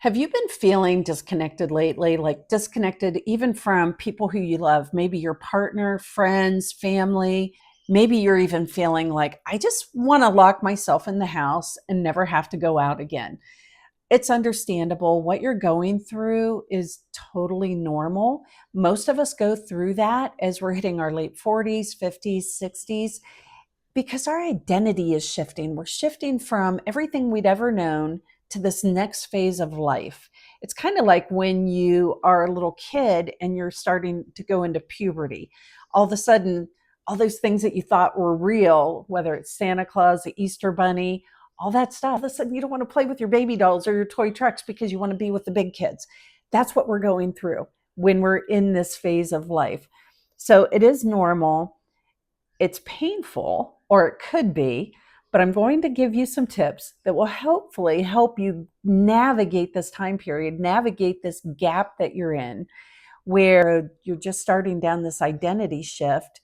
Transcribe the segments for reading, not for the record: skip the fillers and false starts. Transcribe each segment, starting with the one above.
Have you been feeling disconnected lately? Like disconnected even from people who you love, maybe your partner, friends, family. Maybe you're even feeling like, I just want to lock myself in the house and never have to go out again. It's understandable. What you're going through is totally normal. Most of us go through that as we're hitting our late 40s, 50s, 60s because our identity is shifting. We're shifting from everything we'd ever known to this next phase of life. It's kind of like when you are a little kid and you're starting to go into puberty. All of a sudden, all those things that you thought were real, whether it's Santa Claus, the Easter Bunny, all that stuff, all of a sudden you don't want to play with your baby dolls or your toy trucks because you want to be with the big kids. That's what we're going through when we're in this phase of life. So it is normal. It's painful, or it could be, but I'm going to give you some tips that will hopefully help you navigate this time period, navigate this gap that you're in, where you're just starting down this identity shift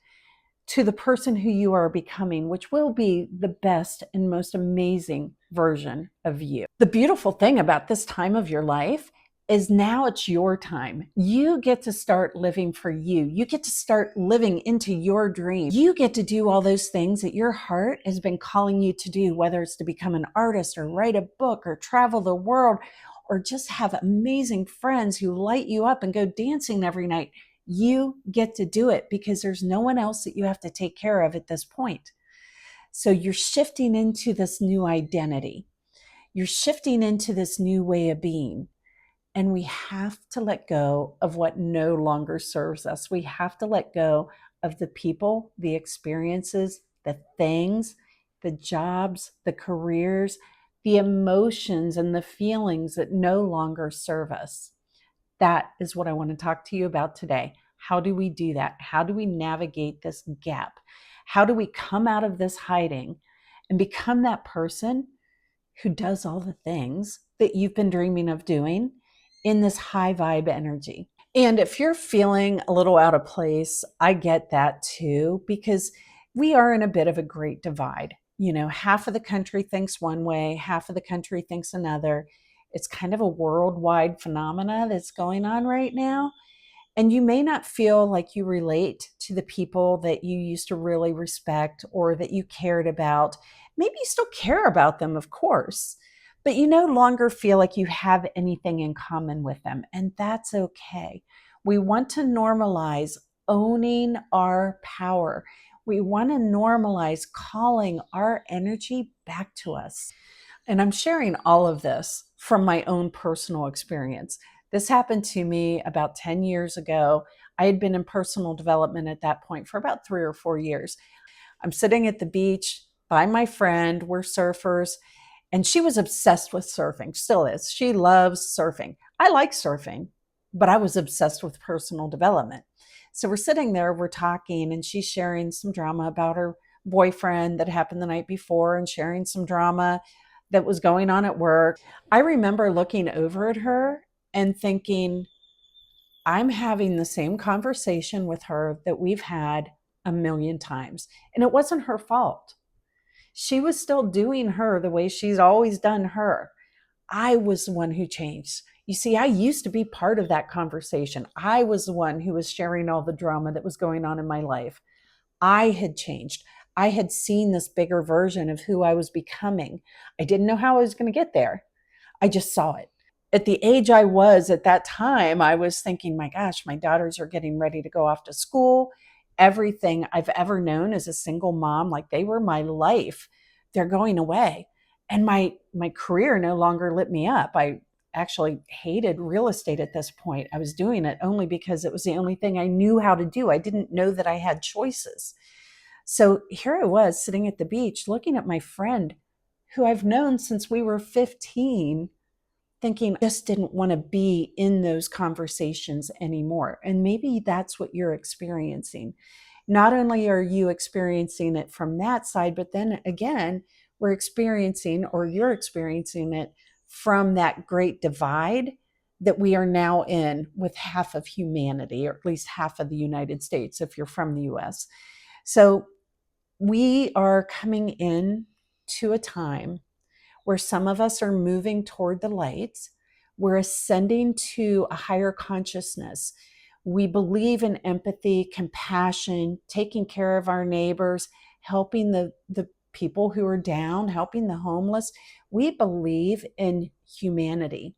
to the person who you are becoming, which will be the best and most amazing version of you. The beautiful thing about this time of your life is now it's your time. You get to start living for you. You get to start living into your dream. You get to do all those things that your heart has been calling you to do, whether it's to become an artist or write a book or travel the world or just have amazing friends who light you up and go dancing every night. You get to do it because there's no one else that you have to take care of at this point. So you're shifting into this new identity. You're shifting into this new way of being. And we have to let go of what no longer serves us. We have to let go of the people, the experiences, the things, the jobs, the careers, the emotions, and the feelings that no longer serve us. That is what I want to talk to you about today. How do we do that? How do we navigate this gap? How do we come out of this hiding and become that person who does all the things that you've been dreaming of doing in this high vibe energy? And if you're feeling a little out of place, I get that too, because we are in a bit of a great divide. You know, half of the country thinks one way, half of the country thinks another. It's kind of a worldwide phenomena that's going on right now. And you may not feel like you relate to the people that you used to really respect or that you cared about. Maybe you still care about them, of course, but you no longer feel like you have anything in common with them. And that's okay. We want to normalize owning our power. We want to normalize calling our energy back to us. And I'm sharing all of this from my own personal experience. This happened to me about 10 years ago. I had been in personal development at that point for about 3 or 4 years. I'm sitting at the beach by my friend. We're surfers, and she was obsessed with surfing, still is. She loves surfing. I like surfing, but I was obsessed with personal development. So we're sitting there, we're talking, and she's sharing some drama about her boyfriend that happened the night before and sharing some drama that was going on at work. I remember looking over at her and thinking, I'm having the same conversation with her that we've had a million times. And it wasn't her fault. She was still doing her the way she's always done her. I was the one who changed. You see, I used to be part of that conversation. I was the one who was sharing all the drama that was going on in my life. I had changed. I had seen this bigger version of who I was becoming. I didn't know how I was going to get there. I just saw it. At the age I was at that time, I was thinking, my gosh, my daughters are getting ready to go off to school. Everything I've ever known as a single mom, like they were my life, they're going away. And my career no longer lit me up. I actually hated real estate at this point. I was doing it only because it was the only thing I knew how to do. I didn't know that I had choices. So here I was sitting at the beach looking at my friend who I've known since we were 15, thinking I just didn't want to be in those conversations anymore. And maybe that's what you're experiencing. Not only are you experiencing it from that side, but then again, we're experiencing, or you're experiencing it from that great divide that we are now in with half of humanity, or at least half of the United States, if you're from the US. So we are coming in to a time where some of us are moving toward the light, We're ascending to a higher consciousness. We believe in empathy, compassion, taking care of our neighbors, helping the people who are down, helping the homeless. We believe in humanity.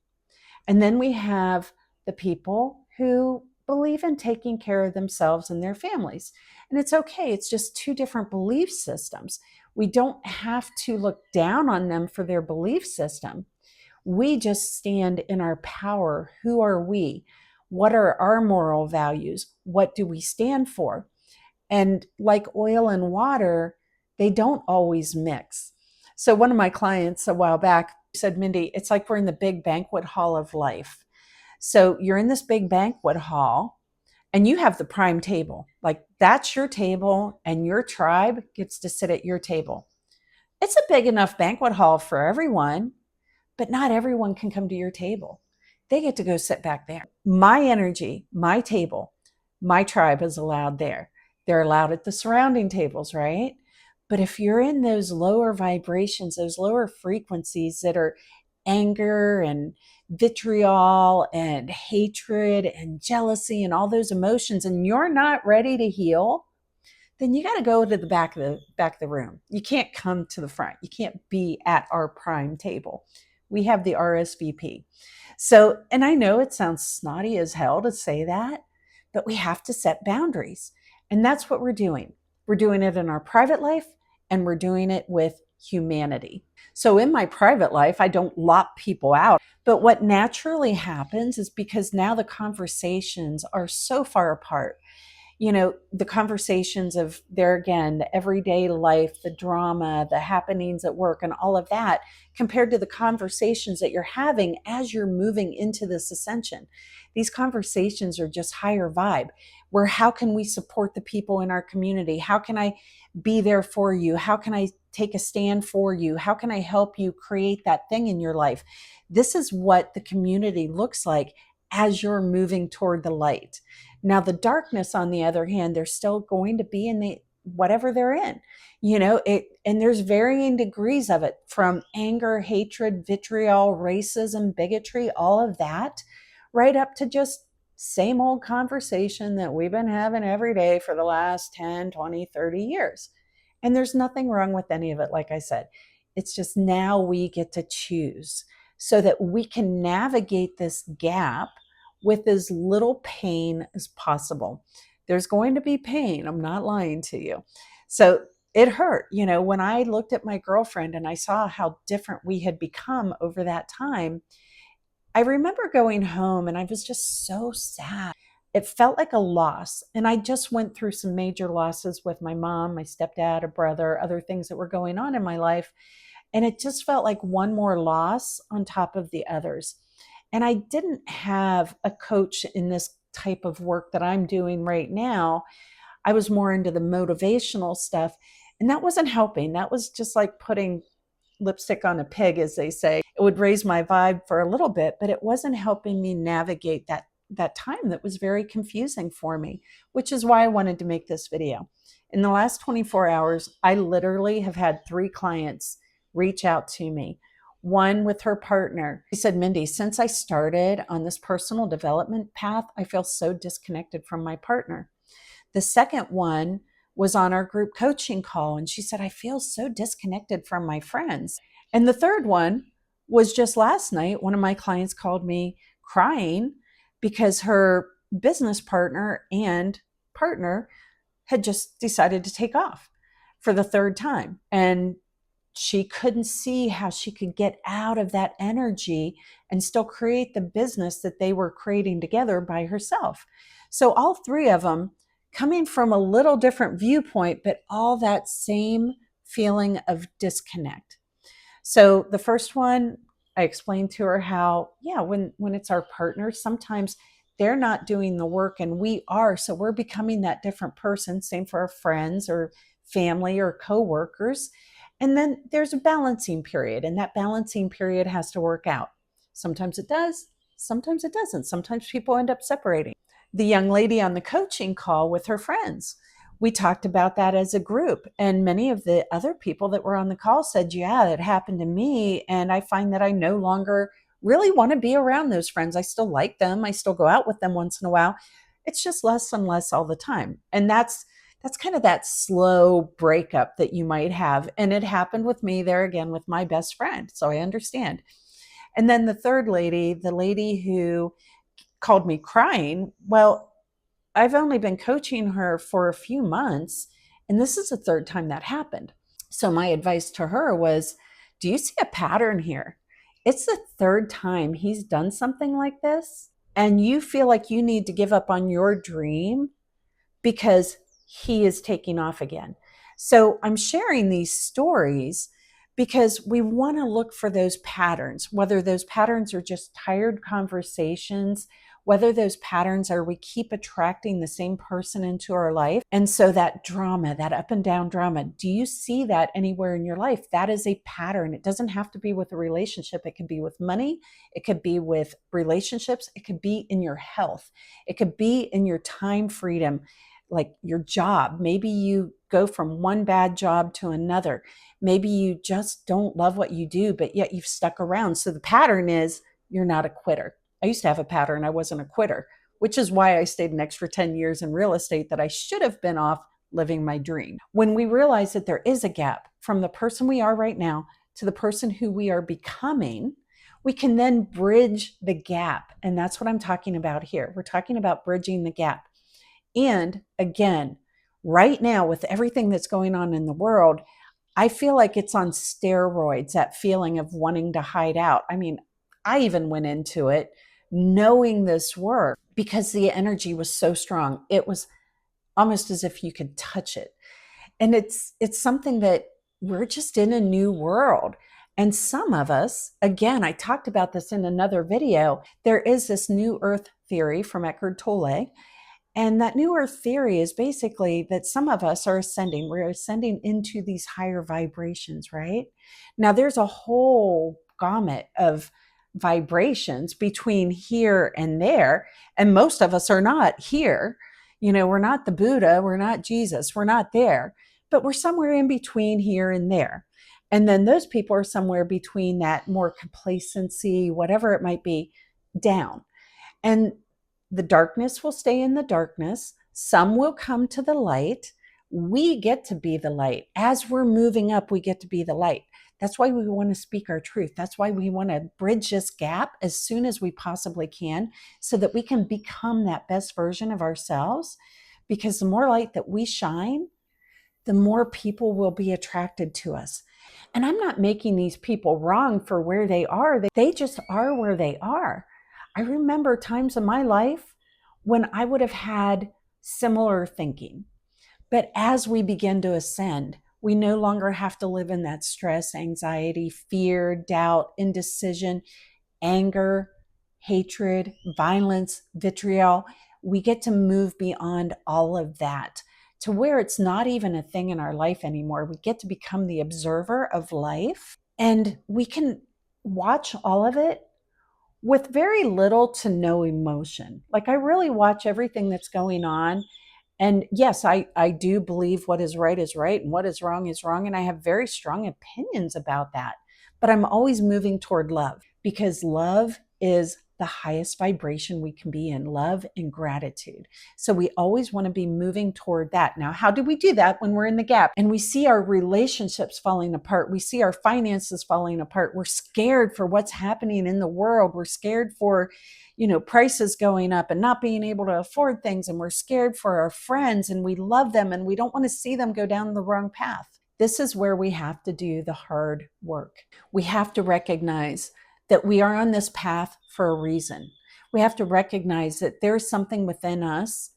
And then we have the people who believe in taking care of themselves and their families. And it's okay, it's just two different belief systems. We don't have to look down on them for their belief system. We just stand in our power. Who are we? What are our moral values? What do we stand for? And like oil and water, they don't always mix. So one of my clients a while back said, Mindy, it's like we're in the big banquet hall of life. So you're in this big banquet hall and you have the prime table. Like that's your table and your tribe gets to sit at your table. It's a big enough banquet hall for everyone, but not everyone can come to your table. They get to go sit back there. My energy, my table, my tribe is allowed there. They're allowed at the surrounding tables, right? But if you're in those lower vibrations, those lower frequencies that are anger and vitriol and hatred and jealousy and all those emotions, and you're not ready to heal, then you got to go to the back of the room. You can't come to the front. You can't be at our prime table. We have the RSVP. So, and I know it sounds snotty as hell to say that, but we have to set boundaries. And that's what we're doing. We're doing it in our private life and we're doing it with humanity. So in my private life, I don't lock people out. But what naturally happens is because now the conversations are so far apart, the conversations of there again, the everyday life, the drama, the happenings at work, and all of that, compared to the conversations that you're having as you're moving into this ascension. These conversations are just higher vibe, where how can we support the people in our community? How can I be there for you? How can I take a stand for you? How can I help you create that thing in your life? This is what the community looks like as you're moving toward the light. Now, the darkness, on the other hand, they're still going to be in the whatever they're in, and there's varying degrees of it, from anger, hatred, vitriol, racism, bigotry, all of that, right up to just same old conversation that we've been having every day for the last 10, 20, 30 years. And there's nothing wrong with any of it. Like I said, it's just now we get to choose so that we can navigate this gap with as little pain as possible. There's going to be pain. I'm not lying to you. So it hurt, when I looked at my girlfriend and I saw how different we had become over that time. I remember going home and I was just so sad. It felt like a loss. And I just went through some major losses with my mom, my stepdad, a brother, other things that were going on in my life. And it just felt like one more loss on top of the others. And I didn't have a coach in this type of work that I'm doing right now. I was more into the motivational stuff, and that wasn't helping. That was just like putting lipstick on a pig, as they say. It would raise my vibe for a little bit, but it wasn't helping me navigate that time that was very confusing for me, which is why I wanted to make this video. In the last 24 hours, I literally have had 3 clients reach out to me. One with her partner. She said, Mindy, since I started on this personal development path, I feel so disconnected from my partner. The second one was on our group coaching call, and she said, I feel so disconnected from my friends. And the third one was just last night. One of my clients called me crying because her business partner and partner had just decided to take off for the third time. And she couldn't see how she could get out of that energy and still create the business that they were creating together by herself. So all 3 of them coming from a little different viewpoint, but all that same feeling of disconnect. So the first one, I explained to her how, when it's our partner, sometimes they're not doing the work and we are. So we're becoming that different person. Same for our friends or family or coworkers. And then there's a balancing period, and that balancing period has to work out. Sometimes it does, sometimes it doesn't. Sometimes people end up separating. The young lady on the coaching call with her friends, we talked about that as a group. And many of the other people that were on the call said, yeah, it happened to me. And I find that I no longer really want to be around those friends. I still like them. I still go out with them once in a while. It's just less and less all the time. And that's kind of that slow breakup that you might have. And it happened with me there again with my best friend. So I understand. And then the third lady, the lady who called me crying, well, I've only been coaching her for a few months, and this is the third time that happened. So my advice to her was, do you see a pattern here? It's the third time he's done something like this, and you feel like you need to give up on your dream because he is taking off again. So I'm sharing these stories because we want to look for those patterns, whether those patterns are just tired conversations, whether those patterns are we keep attracting the same person into our life. And so that drama, that up and down drama, do you see that anywhere in your life? That is a pattern. It doesn't have to be with a relationship. It could be with money. It could be with relationships. It could be in your health. It could be in your time freedom, like your job. Maybe you go from one bad job to another. Maybe you just don't love what you do, but yet you've stuck around. So the pattern is you're not a quitter. I used to have a pattern. I wasn't a quitter, which is why I stayed an extra 10 years in real estate that I should have been off living my dream. When we realize that there is a gap from the person we are right now to the person who we are becoming, we can then bridge the gap. And that's what I'm talking about here. We're talking about bridging the gap. And again, right now, with everything that's going on in the world, I feel like it's on steroids, that feeling of wanting to hide out. I mean, I even went into it knowing this work because the energy was so strong. It was almost as if you could touch it. And it's something that we're just in a new world. And some of us, again, I talked about this in another video, there is this new earth theory from Eckhart Tolle. And that new earth theory is basically that some of us are ascending. We're ascending into these higher vibrations, right? Now, there's a whole gamut of vibrations between here and there. And most of us are not here. You know, we're not the Buddha, we're not Jesus, we're not there, but we're somewhere in between here and there. And then those people are somewhere between that more complacency, whatever it might be, down. And the darkness will stay in the darkness. Some will come to the light. We get to be the light. As we're moving up, we get to be the light. That's why we want to speak our truth. That's why we want to bridge this gap as soon as we possibly can so that we can become that best version of ourselves. Because the more light that we shine, the more people will be attracted to us. And I'm not making these people wrong for where they are. They just are where they are. I remember times in my life when I would have had similar thinking. But as we begin to ascend, we no longer have to live in that stress, anxiety, fear, doubt, indecision, anger, hatred, violence, vitriol. We get to move beyond all of that to where it's not even a thing in our life anymore. We get to become the observer of life, and we can watch all of it with very little to no emotion. Like I really watch everything that's going on. And yes, I do believe what is right and what is wrong is wrong. And I have very strong opinions about that. But I'm always moving toward love because love is the highest vibration we can be in, love and gratitude. So we always want to be moving toward that. Now, how do we do that when we're in the gap and we see our relationships falling apart? We see our finances falling apart. We're scared for what's happening in the world. We're scared for, prices going up and not being able to afford things. And we're scared for our friends and we love them and we don't want to see them go down the wrong path. This is where we have to do the hard work. We have to recognize that we are on this path for a reason. We have to recognize that there's something within us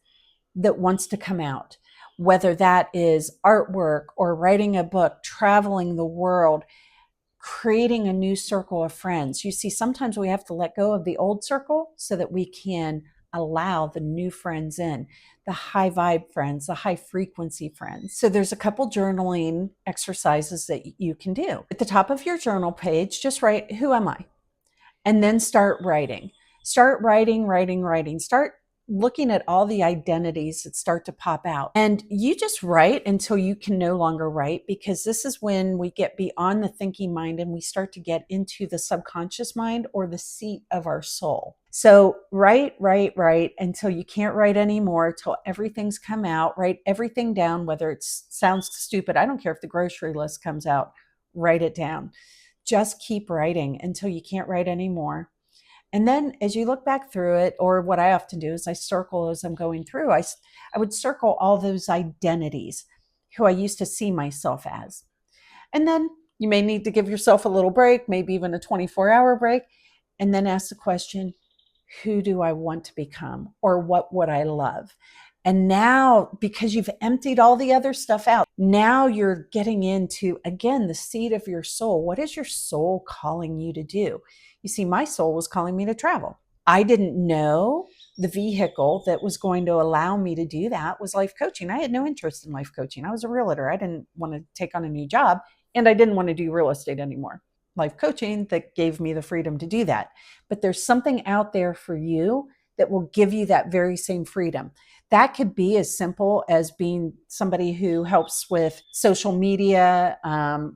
that wants to come out, whether that is artwork or writing a book, traveling the world, creating a new circle of friends. You see, sometimes we have to let go of the old circle so that we can allow the new friends in, the high vibe friends, the high frequency friends. So there's a couple journaling exercises that you can do. At the top of your journal page, just write, who am I? And then start writing. Start writing. Start looking at all the identities that start to pop out. And you just write until you can no longer write, because this is when we get beyond the thinking mind and we start to get into the subconscious mind, or the seat of our soul. So write until you can't write anymore, till everything's come out. Write everything down, whether it sounds stupid. I don't care if the grocery list comes out, write it down. Just keep writing until you can't write anymore. And then as you look back through it, or what I often do is I circle as I'm going through, I would circle all those identities who I used to see myself as. And then you may need to give yourself a little break, maybe even a 24-hour break, and then ask the question, who do I want to become? Or what would I love? And now, because you've emptied all the other stuff out, now you're getting into, again, the seat of your soul. What is your soul calling you to do? You see, my soul was calling me to travel. I didn't know the vehicle that was going to allow me to do that was life coaching. I had no interest in life coaching. I was a realtor. I didn't want to take on a new job, and I didn't want to do real estate anymore. Life coaching that gave me the freedom to do that. But there's something out there for you that will give you that very same freedom. That could be as simple as being somebody who helps with social media,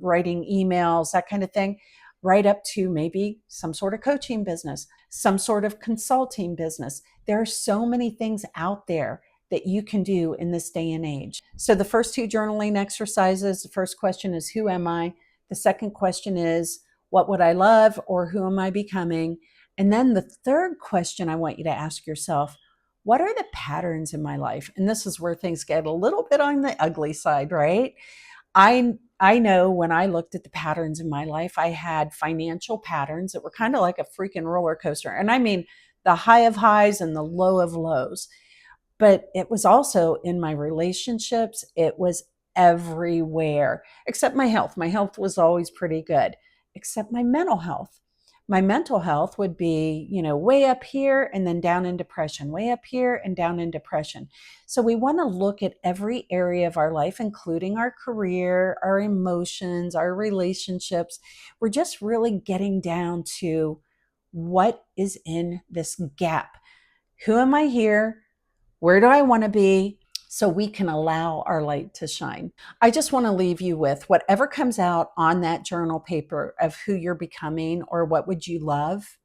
writing emails, that kind of thing, right up to maybe some sort of coaching business, some sort of consulting business. There are so many things out there that you can do in this day and age. So the first two journaling exercises, the first question is, who am I? The second question is, what would I love, or who am I becoming? And then the third question I want you to ask yourself, what are the patterns in my life? And this is where things get a little bit on the ugly side, right? I know when I looked at the patterns in my life, I had financial patterns that were kind of like a freaking roller coaster. And I mean, the high of highs and the low of lows. But it was also in my relationships. It was everywhere, except my health. My health was always pretty good, except my mental health. My mental health would be, way up here and then down in depression, way up here and down in depression. So we want to look at every area of our life, including our career, our emotions, our relationships. We're just really getting down to what is in this gap. Who am I here? Where do I want to be? So we can allow our light to shine. I just want to leave you with whatever comes out on that journal paper of who you're becoming or what would you love.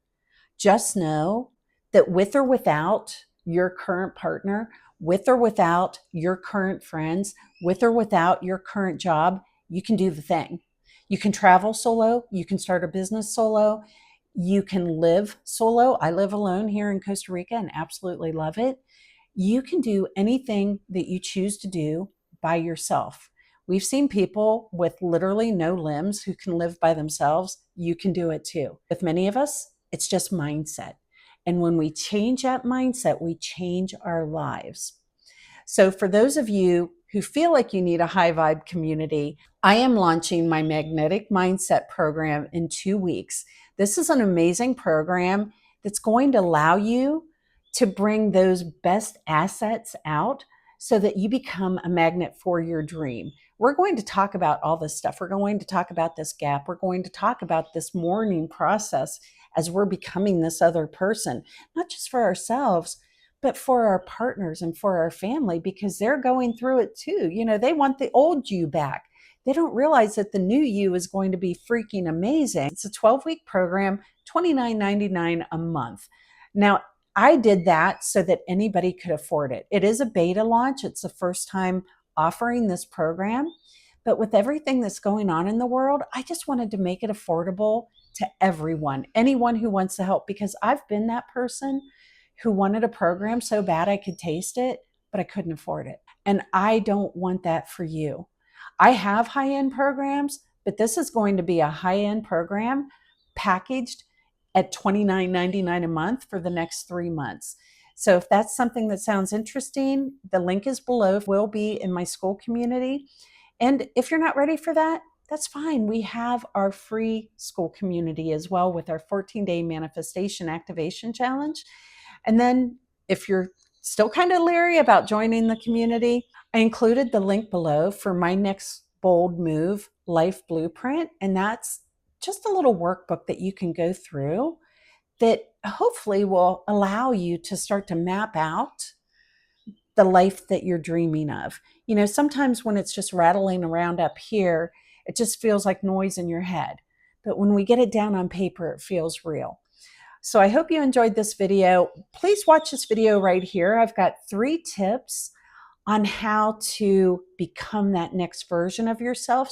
Just know that with or without your current partner, with or without your current friends, with or without your current job, you can do the thing. You can travel solo. You can start a business solo. You can live solo. I live alone here in Costa Rica and absolutely love it. You can do anything that you choose to do by yourself. We've seen people with literally no limbs who can live by themselves. You can do it too. With many of us, it's just mindset. And when we change that mindset, we change our lives. So for those of you who feel like you need a high vibe community, I am launching my Magnetic Mindset program in 2 weeks. This is an amazing program that's going to allow you to bring those best assets out so that you become a magnet for your dream. We're going to talk about all this stuff. We're going to talk about this gap. We're going to talk about this mourning process as we're becoming this other person, not just for ourselves, but for our partners and for our family, because they're going through it too. They want the old you back. They don't realize that the new you is going to be freaking amazing. It's a 12-week program, $29.99 a month. Now, I did that so that anybody could afford it. It is a beta launch. It's the first time offering this program. But with everything that's going on in the world, I just wanted to make it affordable to everyone, anyone who wants to help, because I've been that person who wanted a program so bad I could taste it, but I couldn't afford it. And I don't want that for you. I have high-end programs, but this is going to be a high-end program packaged at $29.99 a month for the next 3 months. So if that's something that sounds interesting, the link is below. Will be in my school community. And if you're not ready for that, that's fine. We have our free school community as well with our 14-day manifestation activation challenge. And then if you're still kind of leery about joining the community, I included the link below for my next bold move, Life Blueprint. And that's just a little workbook that you can go through that hopefully will allow you to start to map out the life that you're dreaming of. You know, sometimes when it's just rattling around up here, it just feels like noise in your head. But when we get it down on paper, it feels real. So I hope you enjoyed this video. Please watch this video right here. I've got 3 tips on how to become that next version of yourself.